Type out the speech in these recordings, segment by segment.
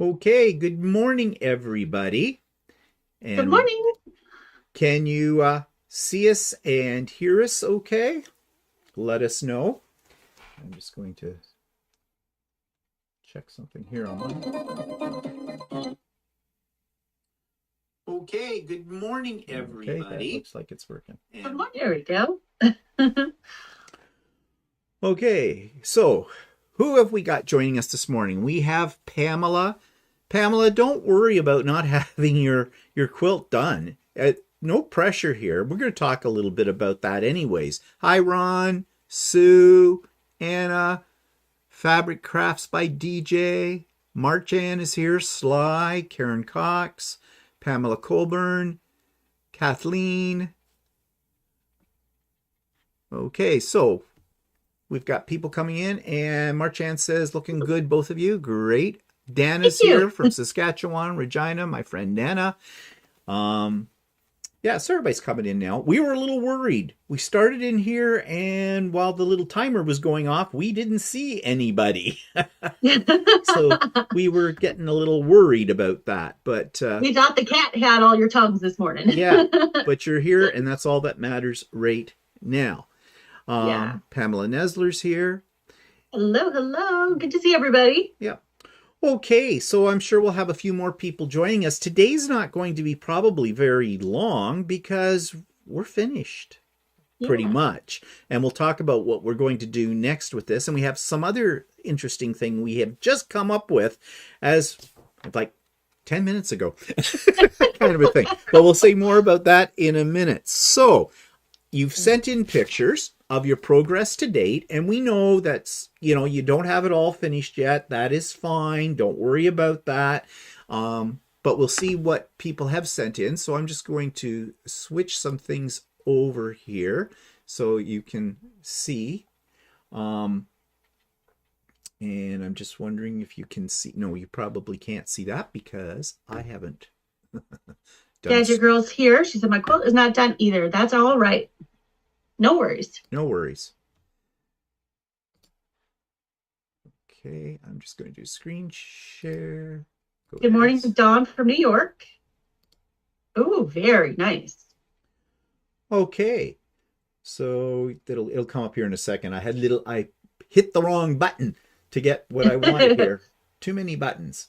Okay, good morning, everybody. Good And morning. can you see us and hear us okay? Let us know. I'm just going to check something here on mine. Okay, good morning, everybody. Okay, that looks like it's working. Good morning. There we go. Okay, so who have we got joining us this morning? We have Pamela. Pamela, don't worry about not having your quilt done. No pressure here. We're going to talk a little bit about that anyways. Hi, Ron, Sue, Anna, Fabric Crafts by DJ. Marchan is here, Sly, Karen Cox, Pamela Colburn, Kathleen. Okay, so we've got people coming in, and Marchan says, looking good, both of you. Great. Dana's Thank you. here from Saskatchewan, Regina, my friend Nana. Yeah, so everybody's coming in now. We were a little worried. We started in here, and while the little timer was going off, we didn't see anybody. So we were getting a little worried about that. But We thought the cat had all your tongues this morning. yeah, but you're here, and that's all that matters right now. Yeah. Pamela Nesler's here. Hello, hello. Good to see everybody. Yeah. Okay, so I'm sure we'll have a few more people joining us. Today's not going to be probably very long because we're finished pretty much. And we'll talk about what we're going to do next with this. And we have some other interesting thing we have just come up with as like 10 minutes ago, kind of a thing. But we'll say more about that in a minute. So you've sent in pictures of your progress to date, and we know that's, you don't have it all finished yet. That is fine. Don't worry about that. But we'll see what people have sent in. So I'm just going to switch some things over here so you can see. And I'm just wondering if you can see. No, you probably can't see that because I haven't done. Your girl's here. She said my quilt is not done either. That's all right. No worries. No worries. Okay, I'm just going to do screen share. Good morning, Dawn from New York. Oh, very nice. Okay, so it'll come up here in a second. I hit the wrong button to get what I wanted here. Too many buttons.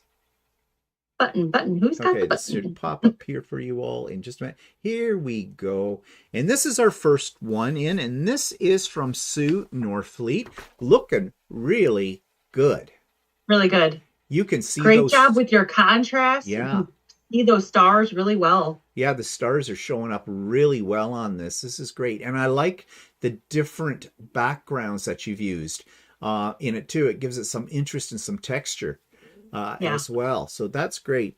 Button. Who's got the button? This should pop up here for you all in just a minute. Here we go. And this is our first one in, and this is from Sue Norfleet. Looking really good. Really good. You can see Great job with your contrast. Yeah. You can see those stars really well. Yeah, the stars are showing up really well on this. This is great. And I like the different backgrounds that you've used in it too. It gives it some interest and some texture. As well. So that's great.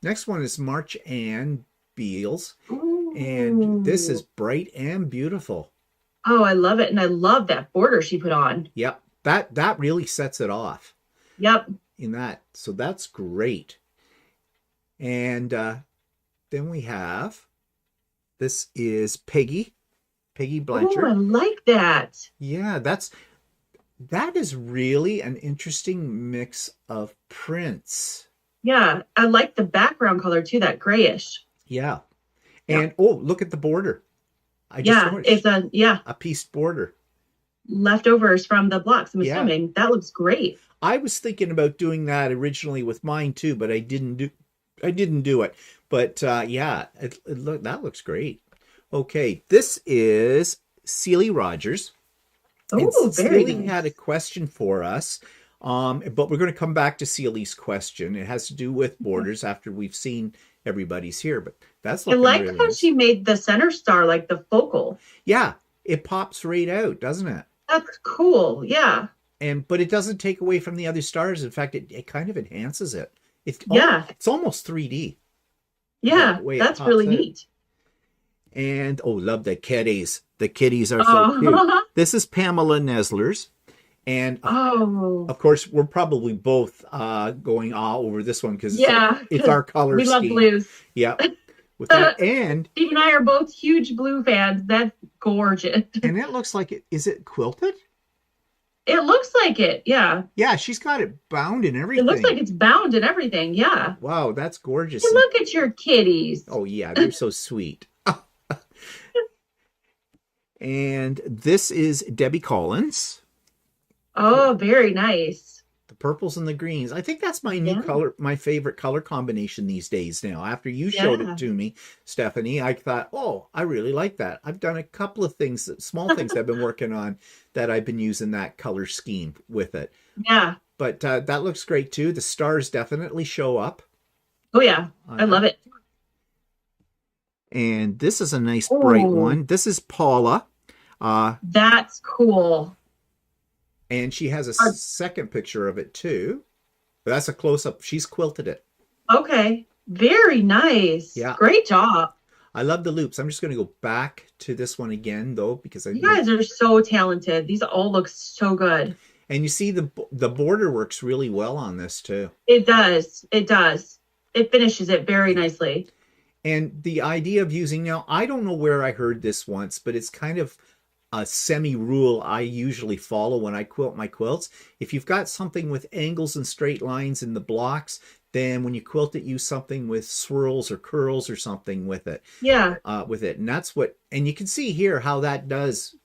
Next one is March Ann Beals. Ooh. And this is bright and beautiful. Oh, I love it. And I love that border she put on. Yep. That really sets it off. Yep. In that. So that's great. And then we have, this is Peggy Blanchard. Oh, I like that. Yeah, that is really an interesting mix of prints. Yeah, I like the background color too, that grayish. Yeah. And look at the border. I just noticed. It's a pieced border. Leftovers from the blocks, I'm assuming. That looks great. I was thinking about doing that originally with mine too, but I didn't do it. But that looks great. Okay, this is Celie Rogers. Oh, very Celie nice. had a question for us, but we're going to come back to Celie's question. It has to do with borders after we've seen everybody's here, but that's looking I like really how nice. she made the center star like the focal. Yeah, it pops right out, doesn't it? That's cool. Yeah. But it doesn't take away from the other stars. In fact, it kind of enhances it. It's almost 3D. Yeah, that's really neat. And love the kitties. The kitties are so cute. This is Pamela Nesler's. And of course, we're probably both going over this one because it's our color scheme. We love blues. Yeah. With that, and Steve and I are both huge blue fans. That's gorgeous. And it looks like is it quilted? It looks like it. Yeah. Yeah, she's got it bound and It looks everything. like it's bound and everything. Yeah. Wow, that's Hey, gorgeous. look at your kitties. Oh yeah, they're so sweet. And this is Debbie Collins. Oh, very nice. The purples and the greens. I think that's my new Yeah. color, my favorite color combination these days now. After you showed it Yeah. to me, Stephanie, I thought, oh, I really like that. I've done a couple of things, small things I've been working on that I've been using that color scheme with it. Yeah. But that looks great too. The stars definitely show up. Oh, yeah. I Uh, love it. and this is a nice bright Oh, one. This is Paula. Uh, that's cool. and she has a Uh, second picture of it too. That's a close up. She's quilted it. Okay. Very nice. Yeah. Great job. I love the loops. I'm just going to go back to this one again though, because I You know. guys are so talented. These all look so good. And you see the border works really well on this too. It does. It does. It finishes it very nicely. And the idea of using, now, I don't know where I heard this once, but it's kind of a semi rule I usually follow when I quilt my quilts. If you've got something with angles and straight lines in the blocks, then when you quilt it, use something with swirls or curls or something with it. Yeah. And that's what, and you can see here how that does,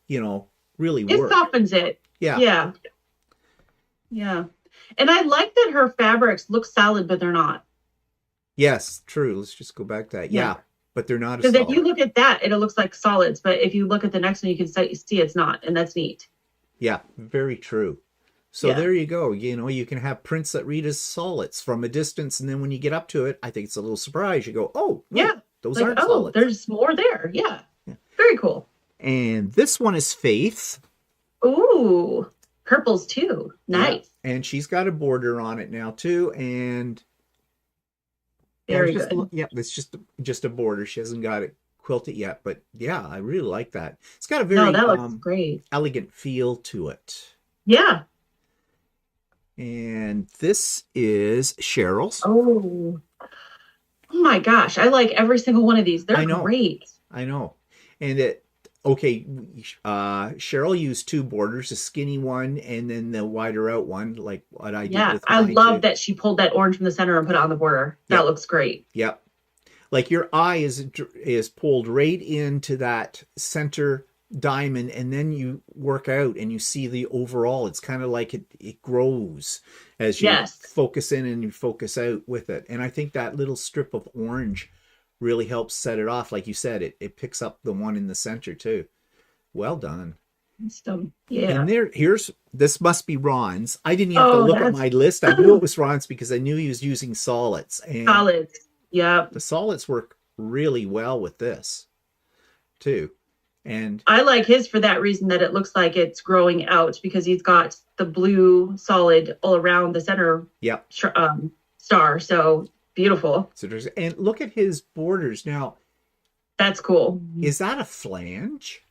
really It work. softens it. Yeah. Yeah. Yeah. And I like that her fabrics look solid, but they're not. Yes, true. Let's just go back to that. Yeah. Yeah, but they're not as Because if solid. you look at that, it looks like solids. But if you look at the next one, you can see it's not. And that's neat. Yeah, very true. So Yeah. there you go. You can have prints that read as solids from a distance, and then when you get up to it, I think it's a little surprise. You go, oh, wait, Yeah. those Like, aren't oh, solids. there's more there. Yeah. Yeah. Very cool. And this one is Faith. Ooh. Purples too. Nice. Yeah. And she's got a border on it now too. And Very just, good. yeah, it's just a border. She hasn't got it quilted yet, but yeah, I really like that. It's got a very No, that looks great. elegant feel to it. Yeah. And this is Cheryl's. Oh. Oh my gosh. I like every single one of these. They're I know. great. I know. And Cheryl used two borders, a skinny one and then the wider out one, like what I did Yeah. with I mine love too. that she pulled that orange from the center and put it on the border. That Yeah. looks great. Yep. Like your eye is pulled right into that center diamond, and then you work out and you see the overall. It's kind of like it grows as you Yes. focus in and you focus out with it. And I think that little strip of orange really helps set it off. Like you said, it picks up the one in the center too. Well done. Yeah. And this must be Ron's. I didn't even have to Oh, look at that's my list. I knew it was Ron's because I knew he was using solids. And solids. Yep. the solids work really well with this too. And I like his for that reason, that it looks like it's growing out because he's got the blue solid all around the center yep. star. So beautiful. And look at his borders. Now, That's cool. is that a flange?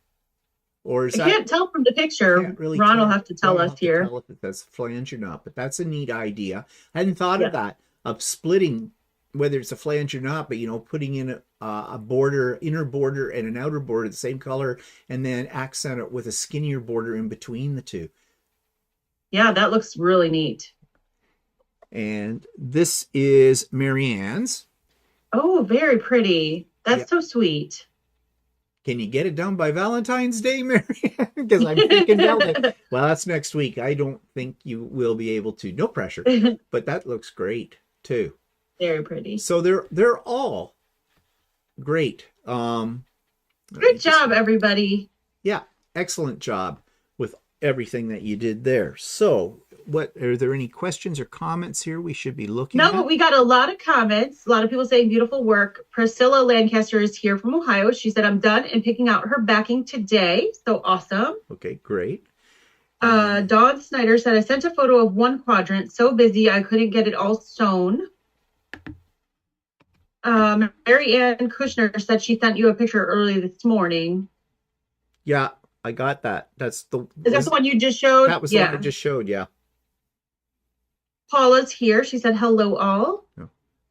Or is I that can't tell from the picture. can't really Ron will tell. have to tell Ron will us have to here. tell if that's flange or not, but that's a neat idea. I hadn't thought Yeah. of that, of splitting whether it's a flange or not, but putting in a border, inner border and an outer border the same color, and then accent it with a skinnier border in between the two. Yeah, that looks really neat. And this is Marianne's. Oh, very pretty. That's Yeah. so sweet. Can you get it done by Valentine's Day, Marianne? Because I'm thinking Valentine's. Well, that's next week. I don't think you will be able to. No pressure. But that looks great too. Very pretty. So they're all great. Good job, everybody. Yeah, excellent job with everything that you did there. So, are there any questions or comments here we should be looking No, at? but we got a lot of comments. A lot of people saying beautiful work. Priscilla Lancaster is here from Ohio. She said, I'm done and picking out her backing today. So awesome. Okay, great. Dawn Snyder said, I sent a photo of one quadrant. So busy, I couldn't get it all sewn. Mary Ann Kushner said she sent you a picture early this morning. Yeah, I got that. Is that the one you just showed? That was the one I just showed, yeah. Paula's here. She said, hello all.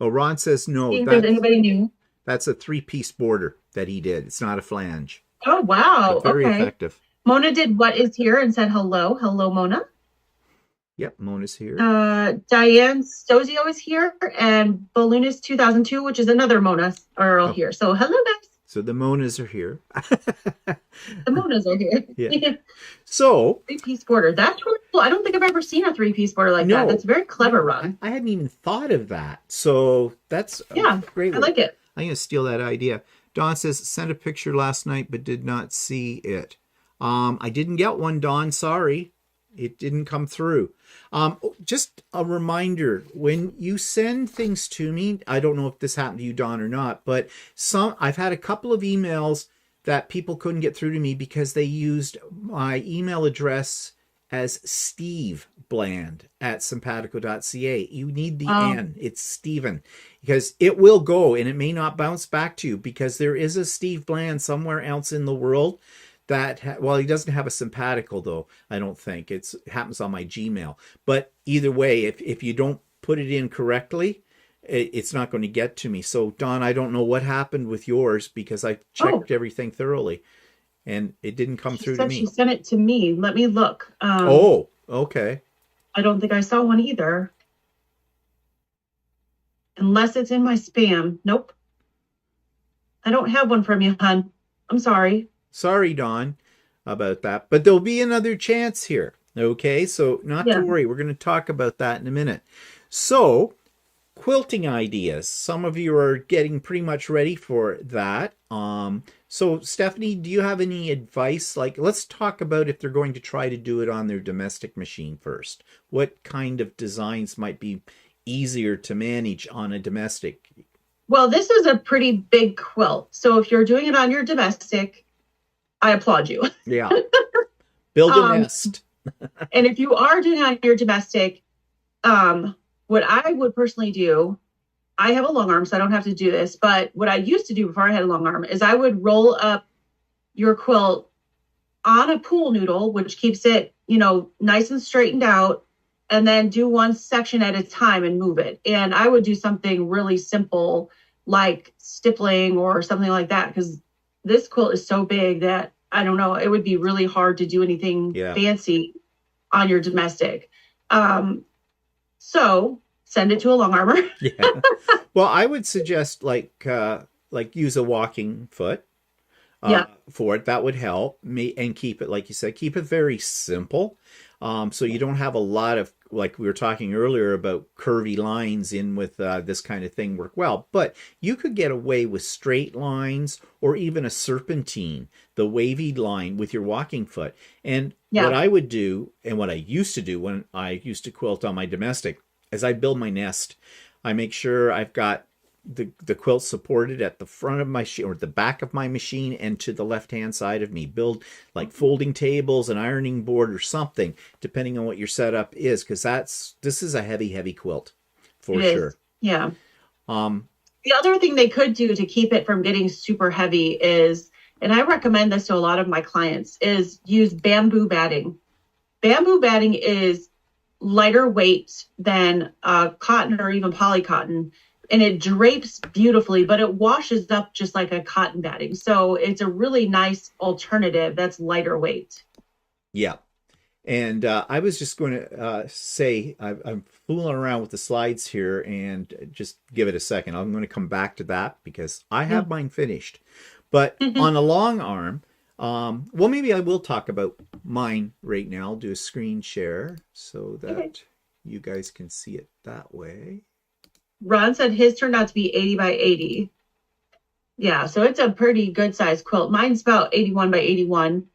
Oh, Ron says no. See if there's anybody new. That's a 3-piece border that he did. It's not a flange. Oh, wow. But very Okay. effective. Mona did What Is Here and said hello. Hello, Mona. Yep, Mona's here. Diane Stozio is here, and Balloonist 2002, which is another Mona, are all here. So hello, guys. So the Monas are here. The Monas are here. Yeah. So 3-piece border. That's really cool. I don't think I've ever seen a 3-piece border like that. That's very clever, Ron. I hadn't even thought of that. So that's great. I like it. I'm going to steal that idea. Dawn says, sent a picture last night, but did not see it. I didn't get one, Dawn. Sorry. It didn't come through. Just a reminder, when you send things to me, I don't know if this happened to you, Dawn, or not, but I've had a couple of emails that people couldn't get through to me because they used my email address as Steve Bland at simpatico.ca. You need the N. It's Steven. Because it will go and it may not bounce back to you because there is a Steve Bland somewhere else in the world that, he doesn't have a simpatico though, I don't think. It happens on my Gmail. But either way, if you don't put it in correctly, it's not going to get to me. So, Don, I don't know what happened with yours because I checked everything thoroughly and it didn't come through to me. She sent it to me. Let me look. Okay. I don't think I saw one either. Unless it's in my spam. Nope. I don't have one from you, hon. I'm sorry. Sorry, Dawn, about that. But there'll be another chance here. Okay, so not to worry. We're going to talk about that in a minute. So, quilting ideas. Some of you are getting pretty much ready for that. So, Stephanie, do you have any advice? Like, let's talk about if they're going to try to do it on their domestic machine first. What kind of designs might be easier to manage on a domestic? Well, this is a pretty big quilt. So if you're doing it on your domestic, I applaud you. Yeah. Build a nest. And if you are doing it on your domestic, what I would personally do, I have a long arm, so I don't have to do this. But what I used to do before I had a long arm is I would roll up your quilt on a pool noodle, which keeps it, nice and straightened out, and then do one section at a time and move it. And I would do something really simple like stippling or something like that, because this quilt is so big that, I don't know, it would be really hard to do anything fancy on your domestic. So send it to a long armor. Yeah. Well, I would suggest like use a walking foot for it. That would help me, and keep it, like you said, keep it very simple. So you don't have a lot of, like we were talking earlier about curvy lines in with this kind of thing work well. But you could get away with straight lines or even a serpentine, the wavy line with your walking foot. And what I would do, and what I used to do when I used to quilt on my domestic, as I build my nest, I make sure I've got the quilt supported at the front of my machine or the back of my machine and to the left hand side of me. Build like folding tables, an ironing board or something, depending on what your setup is, because this is a heavy quilt for sure. Yeah. The other thing they could do to keep it from getting super heavy is, and I recommend this to a lot of my clients, is use bamboo batting. Bamboo batting is lighter weight than cotton or even polycotton. And it drapes beautifully, but it washes up just like a cotton batting. So it's a really nice alternative that's lighter weight. Yeah. And I was just going to say, I'm fooling around with the slides here, and just give it a second. I'm going to come back to that because I have mine finished. But on a long arm, well, maybe I will talk about mine right now. I'll do a screen share so that you guys can see it that way. Ron said his turned out to be 80 by 80. Yeah, so it's a pretty good size quilt. Mine's about 81 by 81.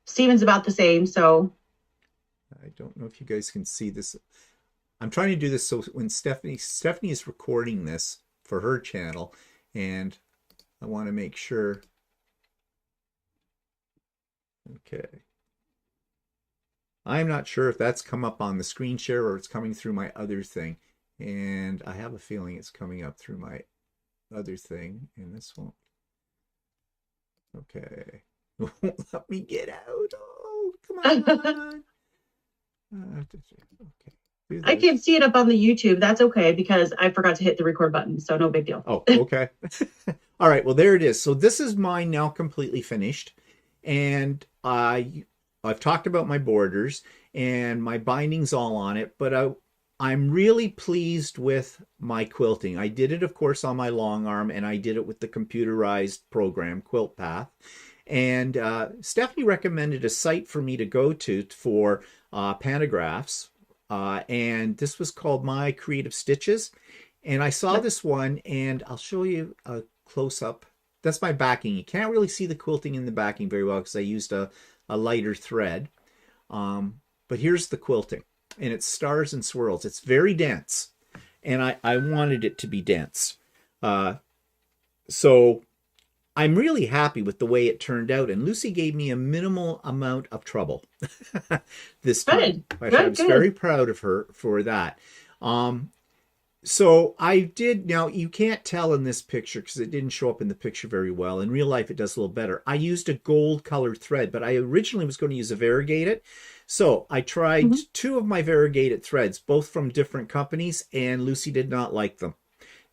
Steven's about the same, so. I don't know if you guys can see this. I'm trying to do this so when Stephanie is recording this for her channel, and I want to make sure. Okay. I'm not sure if that's come up on the screen share or it's coming through my other thing. And I have a feeling it's coming up through my other thing, and this won't. Okay. Won't let me get out. Oh, come on. Okay. I can't see it up on the YouTube. That's okay, because I forgot to hit the record button, so no big deal. Oh, okay. All right, well, there it is. So this is mine now completely finished. And I've talked about my borders and my binding's all on it, but I'm really pleased with my quilting. I did it, of course, on my long arm, and I did it with the computerized program, Quilt Path. And Stephanie recommended a site for me to go to for pantographs, and this was called My Creative Stitches. And I saw this one, and I'll show you a close-up. That's my backing. You can't really see the quilting in the backing very well because I used a lighter thread. But here's the quilting, and it's stars and swirls. It's very dense, and I wanted it to be dense. So I'm really happy with the way it turned out, and Lucy gave me a minimal amount of trouble this time. I was very proud of her for that. So I did, now you can't tell in this picture because it didn't show up in the picture very well. In real life, it does a little better. I used a gold colored thread, but I originally was going to use a variegated. So I tried two of my variegated threads, both from different companies, and Lucy did not like them.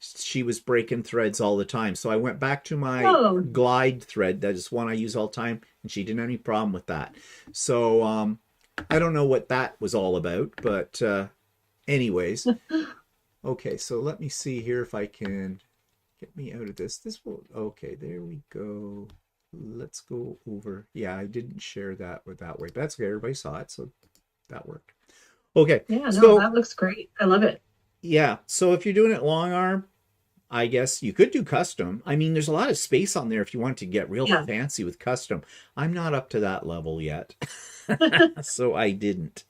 She was breaking threads all the time. So I went back to my glide thread. That is one I use all the time, and she didn't have any problem with that. So I don't know what that was all about, but anyways. Okay, so let me see here if I can get me out of this. This will, okay, there we go. Let's go over. Yeah, I didn't share that with that way, but that's okay. Everybody saw it, so that worked. Okay. Yeah, no, so, that looks great. I love it. Yeah, so if you're doing it long arm, I guess you could do custom. I mean, there's a lot of space on there if you want to get real fancy with custom. I'm not up to that level yet, so I didn't.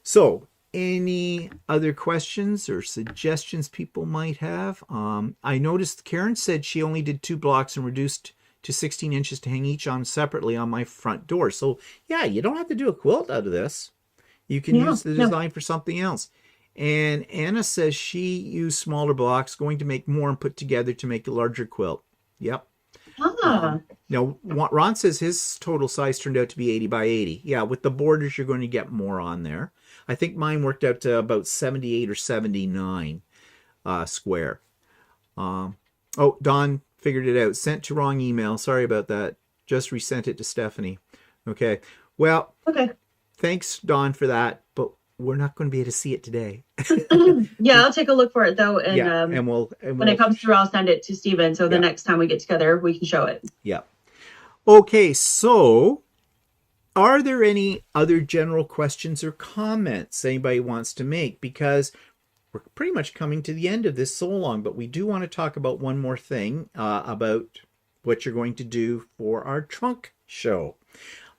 So any other questions or suggestions people might have? I noticed Karen said she only did 2 blocks and reduced to 16 inches to hang each on separately on my front door. So yeah, you don't have to do a quilt out of this. You can use the design for something else. And Anna says she used smaller blocks, going to make more and put together to make a larger quilt. Yep. Now, Ron says his total size turned out to be 80 by 80. Yeah, with the borders, you're going to get more on there. I think mine worked out to about 78 or 79 square. Oh, Don figured it out. Sent to wrong email. Sorry about that. Just resent it to Stephanie. Okay. Well, thanks, Don, for that. But we're not going to be able to see it today. Yeah, I'll take a look for it, though. And, and when it comes through, I'll send it to Stephen. So the next time we get together, we can show it. Yeah. Okay, so are there any other general questions or comments anybody wants to make? Because we're pretty much coming to the end of this so long, but we do want to talk about one more thing about what you're going to do for our trunk show.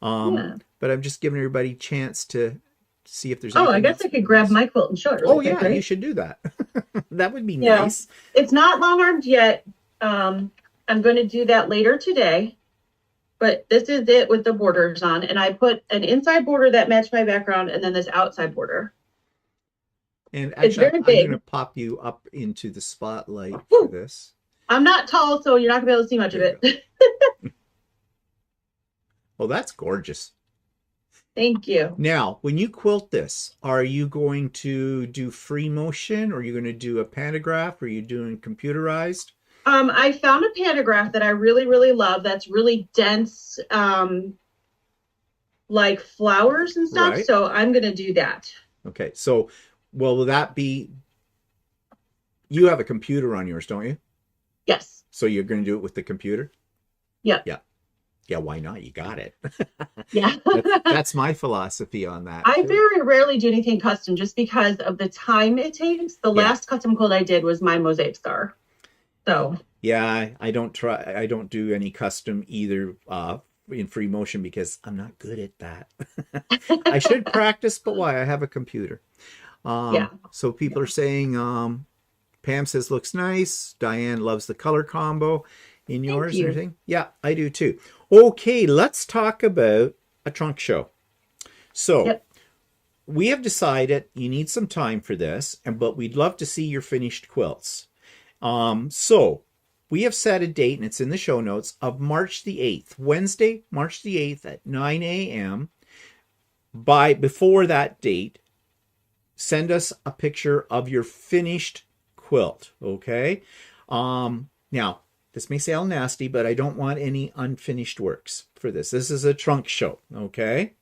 But I'm just giving everybody a chance to see if there's I guess I could grab my quilt and show it. Really quick, right? You should do that. That would be nice. It's not long armed yet. I'm going to do that later today. But this is it with the borders on. And I put an inside border that matched my background and then this outside border. And actually, it's very big. I'm going to pop you up into the spotlight for this. I'm not tall, so you're not going to be able to see much of it. Oh, that's gorgeous. Thank you. Now, when you quilt this, are you going to do free motion, or are you going to do a pantograph, or are you doing computerized? I found a pantograph that I really, really love. That's really dense, like flowers and stuff. Right. So I'm going to do that. Okay. So, well, will that be, you have a computer on yours, don't you? Yes. So you're going to do it with the computer? Yeah. Yeah. Yeah, why not? You got it. Yeah. That's my philosophy on that. I very rarely do anything custom just because of the time it takes. The last custom quilt I did was my mosaic star. So yeah, I don't do any custom either in free motion because I'm not good at that. I should practice, but why? I have a computer. So people are saying, Pam says looks nice. Diane loves the color combo in yours and everything. Yeah, I do too. Okay, let's talk about a trunk show. So we have decided you need some time for this, but we'd love to see your finished quilts. So we have set a date, and it's in the show notes, of March the 8th, Wednesday, March the 8th at 9 a.m. Before that date, send us a picture of your finished quilt, okay? Now, this may sound nasty, but I don't want any unfinished works for this. This is a trunk show, okay?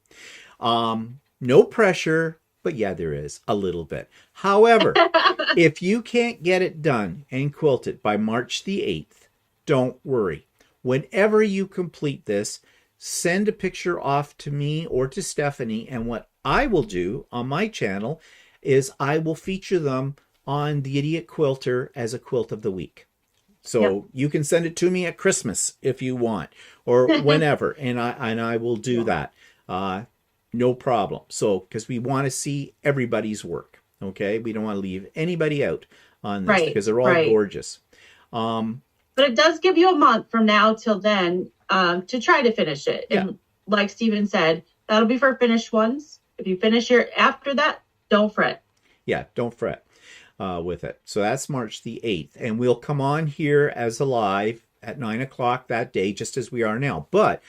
No pressure, but yeah, there is a little bit. However, if you can't get it done and quilt it by March the 8th, don't worry. Whenever you complete this, send a picture off to me or to Stephanie, and what I will do on my channel is I will feature them on the Idiot Quilter as a quilt of the week. So you can send it to me at Christmas if you want, or whenever, and I will do that. No problem. So, because we want to see everybody's work, okay? We don't want to leave anybody out on this because they're all gorgeous. But it does give you a month from now till then to try to finish it. Yeah. And like Stephen said, that'll be for finished ones. If you finish here after that, don't fret. Yeah, don't fret with it. So that's March the 8th. And we'll come on here as a live at 9 o'clock that day, just as we are now. But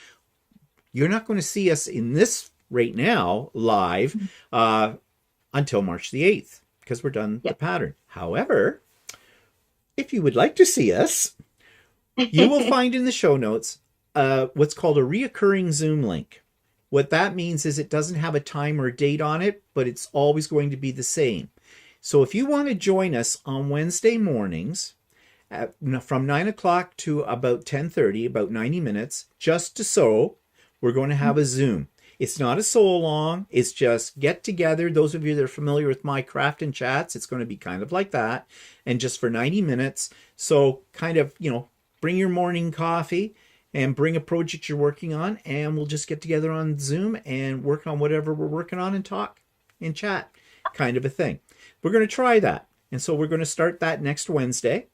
you're not going to see us in this right now live until March the 8th because we're done the pattern. However, if you would like to see us, you will find in the show notes what's called a reoccurring Zoom link. What that means is it doesn't have a time or a date on it, but it's always going to be the same. So if you want to join us on Wednesday mornings from 9 o'clock to about 10:30, about 90 minutes, just to sew, we're going to have a Zoom. It's not a sew along. It's just get together. Those of you that are familiar with my craft and chats, it's going to be kind of like that. And just for 90 minutes. So kind of, bring your morning coffee and bring a project you're working on. And we'll just get together on Zoom and work on whatever we're working on and talk and chat kind of a thing. We're going to try that. And so we're going to start that next Wednesday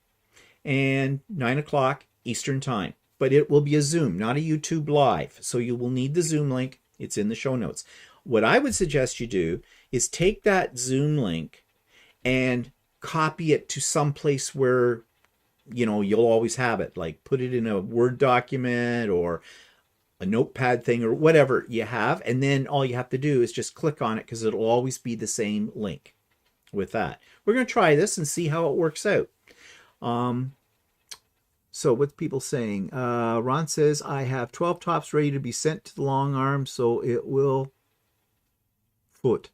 and 9 o'clock Eastern time. But it will be a Zoom, not a YouTube live. So you will need the Zoom link. It's in the show notes. What I would suggest you do is take that Zoom link and copy it to some place where, you'll always have it. Like put it in a Word document or a notepad thing or whatever you have. And then all you have to do is just click on it because it'll always be the same link with that. We're going to try this and see how it works out. So what's people saying? Ron says, I have 12 tops ready to be sent to the long arm, so it will foot.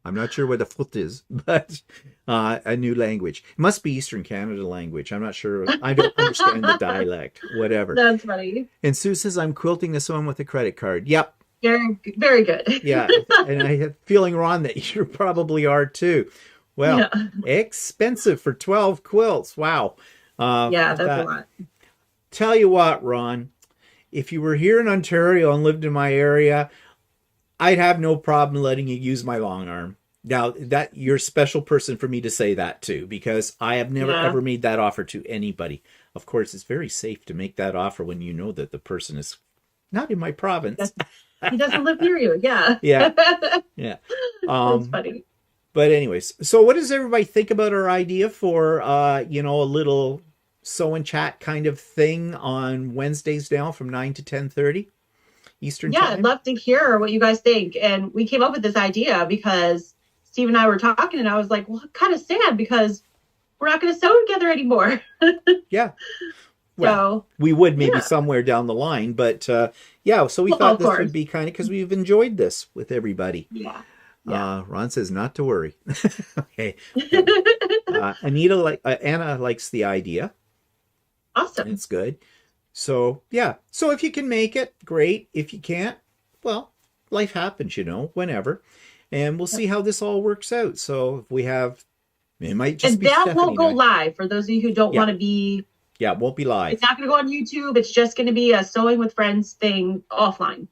I'm not sure what a foot is, but a new language. It must be Eastern Canada language. I'm not sure. I don't understand the dialect. Whatever. That's funny. And Sue says, I'm quilting this one with a credit card. Yep. Very, very good. Yeah. And I have a feeling, Ron, that you probably are too. Well, expensive for 12 quilts. Wow. That's a lot. Tell you what, Ron, if you were here in Ontario and lived in my area, I'd have no problem letting you use my long arm. Now, that you're a special person for me to say that to, because I have never ever made that offer to anybody. Of course, it's very safe to make that offer when you know that the person is not in my province. He doesn't live near you. Yeah. Yeah. That's funny. But anyways, so what does everybody think about our idea for, a little sew and chat kind of thing on Wednesdays now from 9 to 10:30 Eastern time? I'd love to hear what you guys think. And we came up with this idea because Steve and I were talking, and I was like, well, kind of sad because we're not going to sew together anymore. Yeah. Well, we would maybe somewhere down the line, but so we thought this would be kind of, because we've enjoyed this with everybody. Yeah. Ron says not to worry. Okay. Anna likes the idea. Awesome. It's good. So so if you can make it, great. If you can't, well, life happens, whenever, and we'll see how this all works out. So if we have, it might just be that won't go live for those of you who don't want to be. Yeah, it won't be live. It's not going to go on YouTube. It's just going to be a sewing with friends thing offline.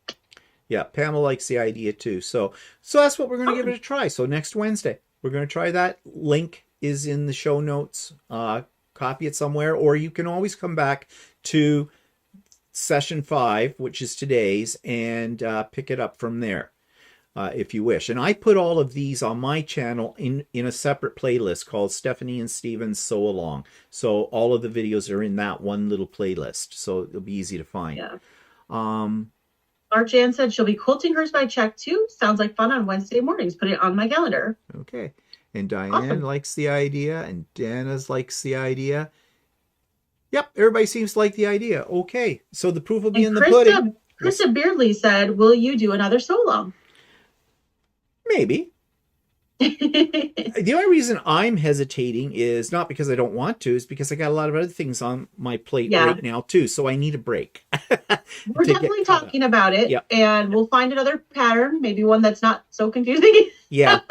Yeah, Pamela likes the idea too. So that's what we're going to give it a try. So next Wednesday, we're going to try that. Link is in the show notes. Copy it somewhere, or you can always come back to session 5, which is today's, and pick it up from there if you wish. And I put all of these on my channel in a separate playlist called Stephanie and Steven's Sew Along. So all of the videos are in that one little playlist. So it'll be easy to find. Yeah. Jan said she'll be quilting hers by check too. Sounds like fun on Wednesday mornings. Put it on my calendar. Okay. And Diane likes the idea, and Dana's likes the idea. Yep, everybody seems to like the idea. Okay, so the proof will be And in the pudding. Krista Beardley said, "Will you do another solo?" Maybe. The only reason I'm hesitating is not because I don't want to, is because I got a lot of other things on my plate Yeah. right now too. So I need a break. We're definitely talking about it, Yep. and we'll find another pattern, maybe one that's not so confusing. Yeah.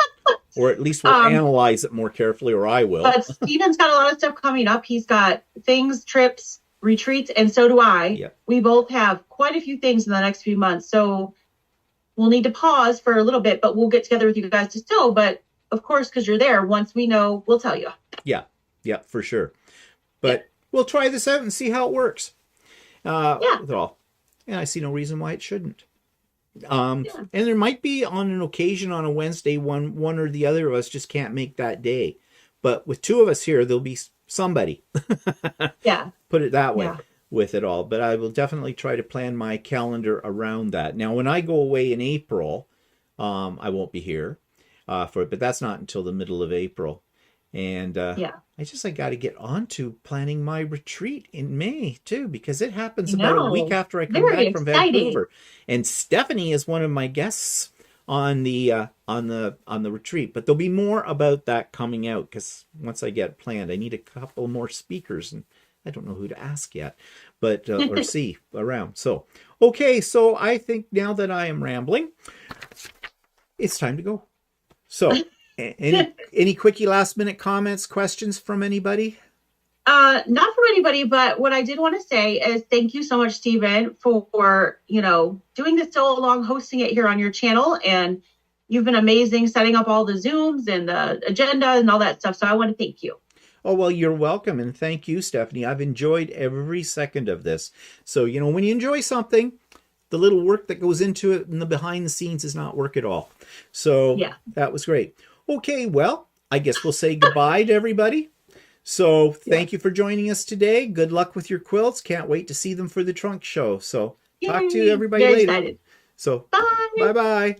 Or at least we'll analyze it more carefully, or I will. But Steven's got a lot of stuff coming up. He's got things, trips, retreats, and so do I. Yep. We both have quite a few things in the next few months. So we'll need to pause for a little bit, but we'll get together with you guys to sew. But of course, because you're there, once we know, we'll tell you. Yeah. Yeah, for sure. But we'll try this out and see how it works. With it all. And I see no reason why it shouldn't. And there might be on an occasion on a Wednesday, one or the other of us just can't make that day. But with two of us here, there'll be somebody. Yeah. Put it that way with it all. But I will definitely try to plan my calendar around that. Now, when I go away in April, I won't be here for it, but that's not until the middle of April. And I got to get on to planning my retreat in May too, because it happens about a week after I come back from Vancouver. And Stephanie is one of my guests on the retreat, but there'll be more about that coming out, because once I get planned, I need a couple more speakers, and I don't know who to ask yet, but or see around. So okay, so I think now that I am rambling, it's time to go. So. Any quickie last minute comments, questions from anybody? Not from anybody, but what I did want to say is thank you so much, Stephen, for doing this so long, hosting it here on your channel, and you've been amazing setting up all the Zooms and the agenda and all that stuff. So I want to thank you. Oh, well, you're welcome, and thank you, Stephanie. I've enjoyed every second of this. So when you enjoy something, the little work that goes into it and the behind the scenes is not work at all. So that was great. Okay, well, I guess we'll say goodbye to everybody. So thank you for joining us today. Good luck with your quilts. Can't wait to see them for the trunk show. So talk to everybody later. Excited. So bye. Bye-bye.